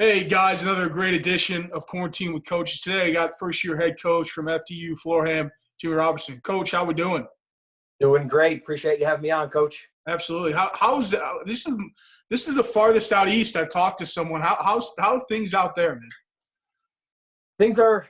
Hey guys, another great edition of Quarantine with Coaches. Today I got first-year head coach from FDU-Florham, Jimmy Robertson. Coach, how we doing? Doing great. Appreciate you having me on, Coach. Absolutely. How's this is the farthest out east I've talked to someone. How are things out there, man? Things are,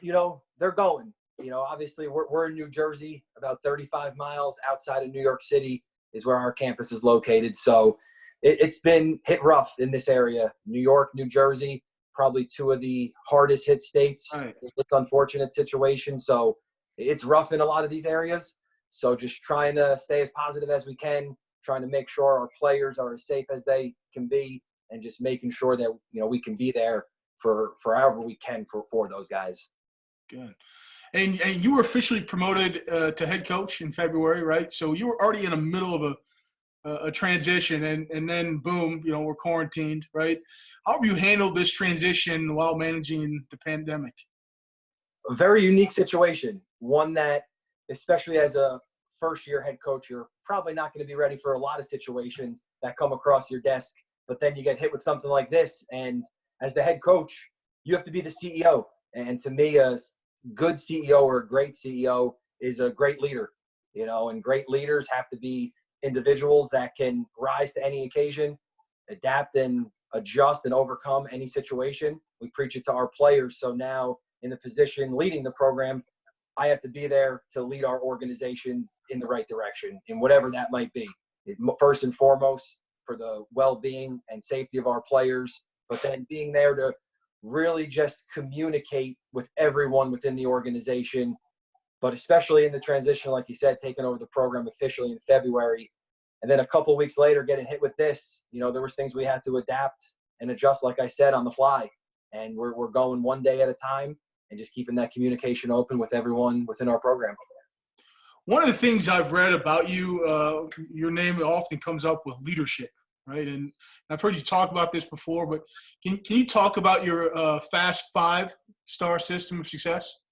they're going. Obviously we're in New Jersey, about 35 miles outside of New York City is where our campus is located. So it's been hit rough in this area. New York, New Jersey, probably two of the hardest hit states Right. in this unfortunate situation. So it's rough in a lot of these areas. So just trying to stay as positive as we can, trying to make sure our players are as safe as they can be, and just making sure that, we can be there for however we can for those guys. Good. And you were officially promoted to head coach in February, right? So you were already in the middle of a transition, and then boom, we're quarantined, right? How have you handled this transition while managing the pandemic? A very unique situation, one that, especially as a first-year head coach, you're probably not going to be ready for a lot of situations that come across your desk, but then you get hit with something like this, and as the head coach, you have to be the CEO. And to me, a good CEO or a great CEO is a great leader, and great leaders have to be individuals that can rise to any occasion, adapt and adjust and overcome any situation. We preach it to our players. So now in the position leading the program, I have to be there to lead our organization in the right direction, in whatever that might be. First and foremost, for the well-being and safety of our players, but then being there to really just communicate with everyone within the organization, but especially in the transition, like you said, taking over the program officially in February. And then a couple of weeks later, getting hit with this, there was things we had to adapt and adjust, like I said, on the fly. And we're going one day at a time and just keeping that communication open with everyone within our program. One of the things I've read about you, your name often comes up with leadership, right? And I've heard you talk about this before, but can you talk about your Fast 5-star system of success?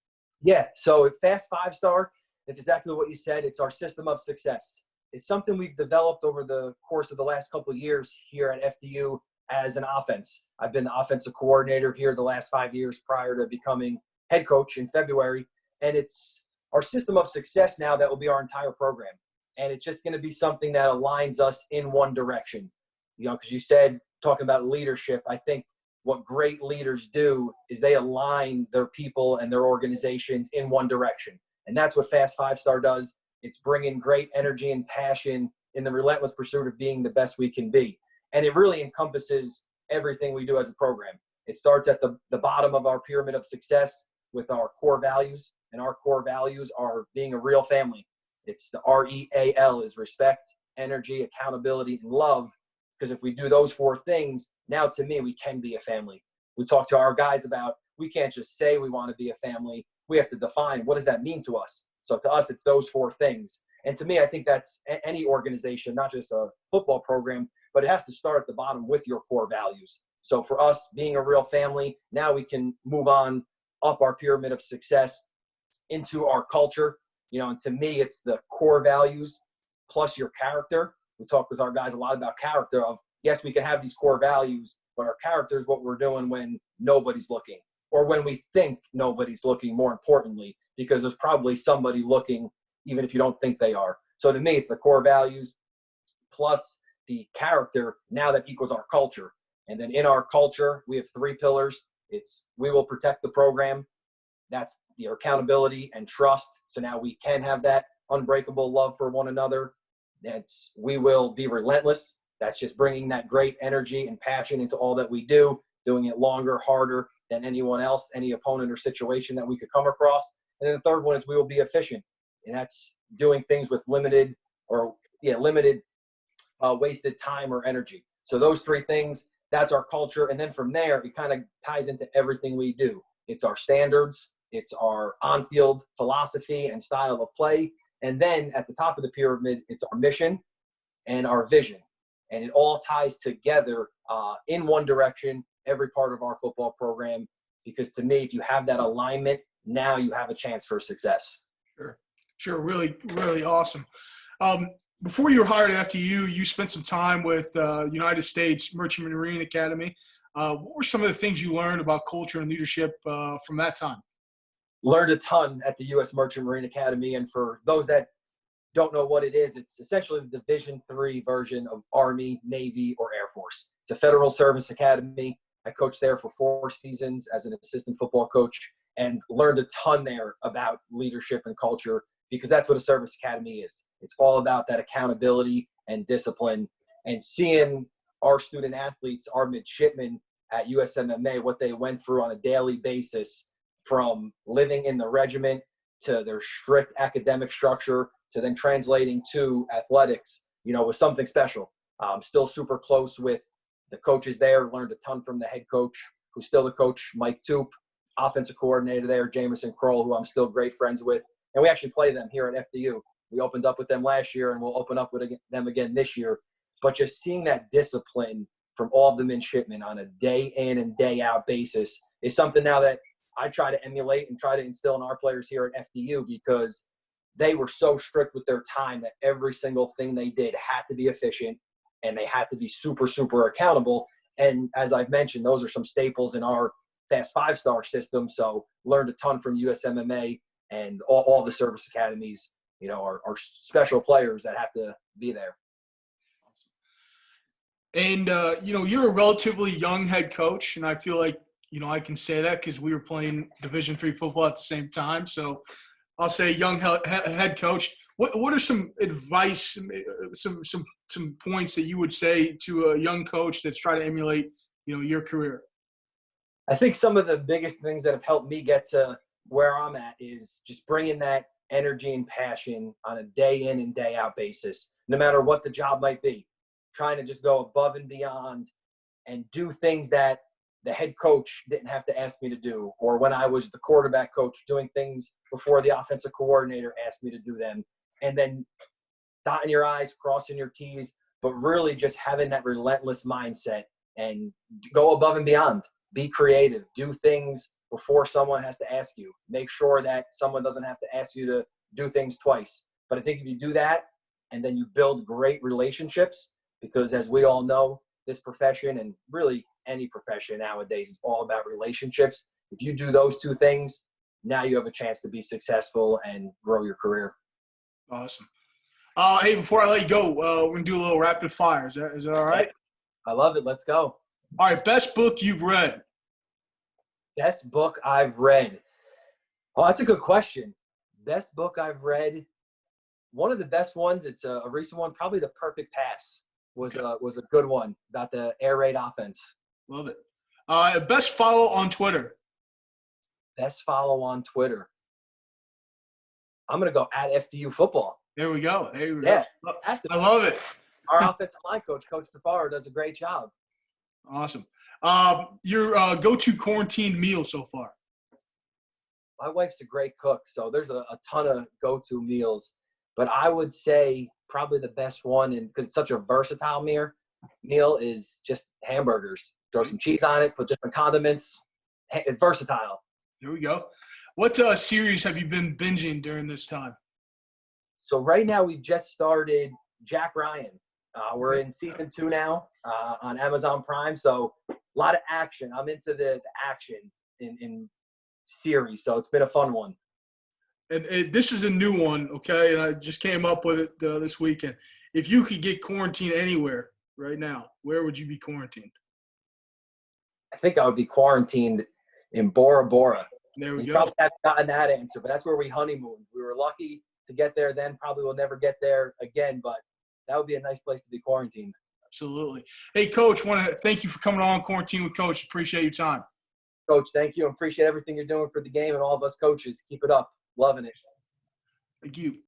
Yeah, so Fast 5-star, it's exactly what you said. It's our system of success. It's something we've developed over the course of the last couple of years here at FDU as an offense. I've been the offensive coordinator here the last 5 years prior to becoming head coach in February. And it's our system of success now that will be our entire program. And it's just going to be something that aligns us in one direction. Because you said, talking about leadership, I think what great leaders do is they align their people and their organizations in one direction. And that's what Fast 5-star does. It's bringing great energy and passion in the relentless pursuit of being the best we can be. And it really encompasses everything we do as a program. It starts at the bottom of our pyramid of success with our core values. And our core values are being a real family. It's the REAL is respect, energy, accountability, and love. Because if we do those four things, now to me, we can be a family. We talk to our guys about, we can't just say we want to be a family. We have to define, what does that mean to us? So to us, it's those four things. And to me, I think that's any organization, not just a football program, but it has to start at the bottom with your core values. So for us, being a real family, now we can move on up our pyramid of success into our culture. And to me, it's the core values plus your character. We talk with our guys a lot about character of, yes, we can have these core values, but our character is what we're doing when nobody's looking, or when we think nobody's looking, more importantly, because there's probably somebody looking, even if you don't think they are. So to me, it's the core values plus the character. Now that equals our culture. And then in our culture, we have 3 pillars. It's we will protect the program. That's the accountability and trust. So now we can have that unbreakable love for one another. That's we will be relentless. That's just bringing that great energy and passion into all that we do, doing it longer, harder than anyone else, any opponent or situation that we could come across. And then the third one is we will be efficient. And that's doing things with limited wasted time or energy. So those 3 things, that's our culture. And then from there, it kind of ties into everything we do. It's our standards. It's our on-field philosophy and style of play. And then at the top of the pyramid, it's our mission and our vision. And it all ties together in one direction, every part of our football program. Because to me, if you have that alignment, now you have a chance for success. Sure. Really, really awesome. Before you were hired at FDU, you spent some time with United States Merchant Marine Academy. What were some of the things you learned about culture and leadership from that time? Learned a ton at the U.S. Merchant Marine Academy. And for those that don't know what it is, it's essentially the Division III version of Army, Navy, or Air Force. It's a federal service academy. I coached there for 4 seasons as an assistant football coach and learned a ton there about leadership and culture, because that's what a service academy is. It's all about that accountability and discipline, and seeing our student athletes, our midshipmen at USMMA, what they went through on a daily basis, from living in the regiment to their strict academic structure to then translating to athletics, was something special. I'm still super close with the coaches there, learned a ton from the head coach, who's still the coach, Mike Toop, offensive coordinator there, Jamerson Kroll, who I'm still great friends with. And we actually play them here at FDU. We opened up with them last year, and we'll open up with them again this year. But just seeing that discipline from all of the midshipmen on a day in and day out basis is something now that I try to emulate and try to instill in our players here at FDU, because they were so strict with their time that every single thing they did had to be efficient, and they had to be super, super accountable. And as I've mentioned, those are some staples in our Fast 5-star system. So learned a ton from USMMA, and all the service academies, are special players that have to be there. And, you're a relatively young head coach, and I feel like, I can say that because we were playing Division III football at the same time. So I'll say young head coach. What are some advice, some points that you would say to a young coach that's trying to emulate, your career? I think some of the biggest things that have helped me get to where I'm at is just bringing that energy and passion on a day in and day out basis, no matter what the job might be. Trying to just go above and beyond and do things that the head coach didn't have to ask me to do, or when I was the quarterback coach, doing things before the offensive coordinator asked me to do them, and then dotting your I's, crossing your T's, but really just having that relentless mindset and go above and beyond. Be creative. Do things before someone has to ask you. Make sure that someone doesn't have to ask you to do things twice. But I think if you do that, and then you build great relationships, because as we all know, this profession, and really any profession nowadays, is all about relationships. If you do those 2 things, now you have a chance to be successful and grow your career. Awesome. Hey, before I let you go, we're going to do a little rapid fire. Is that all right? I love it. Let's go. All right, best book you've read? Best book I've read. Oh, that's a good question. Best book I've read. One of the best ones, it's a recent one, probably The Perfect Pass was a good one about the air raid offense. Love it. Best follow on Twitter? Best follow on Twitter. I'm going to go at FDU football. There we go. Yeah, I love it. Our offensive line coach, Coach DeFaro, does a great job. Awesome. Your go-to quarantine meal so far? My wife's a great cook, so there's a ton of go-to meals. But I would say probably the best one, and because it's such a versatile meal, is just hamburgers. Throw some cheese on it, put different condiments. It's versatile. There we go. What series have you been binging during this time? So right now we've just started Jack Ryan. We're in season 2 now on Amazon Prime. So a lot of action. I'm into the action in series. So it's been a fun one. And this is a new one, okay? And I just came up with it this weekend. If you could get quarantined anywhere right now, where would you be quarantined? I think I would be quarantined in Bora Bora. There we go. You probably haven't gotten that answer, but that's where we honeymooned. We were lucky to get there then. Probably will never get there again, but that would be a nice place to be quarantined. Absolutely. Hey, Coach, want to thank you for coming on Quarantine with Coach. Appreciate your time. Coach, thank you. Appreciate everything you're doing for the game and all of us coaches. Keep it up. Loving it. Thank you.